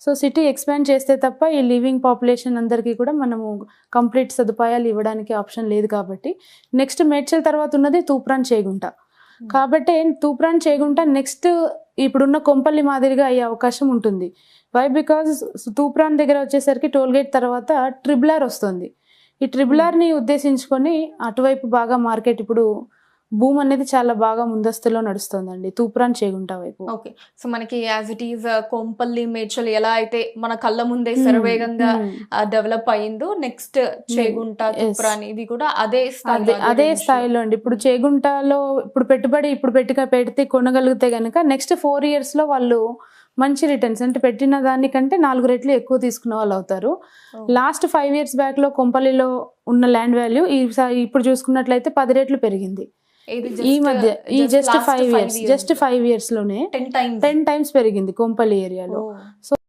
So city expand చేస్తే తప్ప ఈ లివింగ్ పాపులేషన్ అందరికీ కూడా మనము కంప్లీట్ సదుపాయాలు ఇవ్వడానికి ఆప్షన్ లేదు కాబట్టి నెక్స్ట్ మేడ్చల్ తర్వాత ఉన్నది తూప్రాన్ చేగుంట. కాబట్టి తూప్రాన్ చేగుంట నెక్స్ట్ ఇప్పుడున్న కొంపల్లి మాదిరిగా అయ్యే అవకాశం ఉంటుంది. వై బికాజ్ తూప్రాన్ దగ్గర వచ్చేసరికి టోల్గేట్ తర్వాత ట్రిబులార్ వస్తుంది. ఈ ట్రిబులార్ని ఉద్దేశించుకొని అటువైపు బాగా మార్కెట్ ఇప్పుడు భూమి అనేది చాలా బాగా ముందస్తులో నడుస్తుందండి తూప్రాన్ చేగుంట వైపు. ఓకే, సో మనకి as it is Kompally Medchal ఎలా అయితే మన కళ్ళ ముందే శరవేగంగా డెవలప్ అయ్యిందో నెక్స్ట్ చేగుంట తూప్రాన్ ఇవి కూడా అదే స్థాయిలో అండి. ఇప్పుడు చేగుంటలో ఇప్పుడు పెట్టుబడి పెడితే కొనగలిగితే గనక నెక్స్ట్ 4 years లో వాళ్ళు మంచి రిటర్న్స్ అంటే పెట్టిన దానికంటే 4 రెట్లు ఎక్కువ తీసుకున్న వాళ్ళు అవుతారు. లాస్ట్ 5 years బ్యాక్ లో కొంపల్లిలో ఉన్న ల్యాండ్ వాల్యూ ఇప్పుడు చూసుకున్నట్లయితే 10 రెట్లు పెరిగింది. ఈ మధ్య ఈ జస్ట్ 5 years లోనే 10 times పెరిగింది కొంపల్లి ఏరియాలో. సో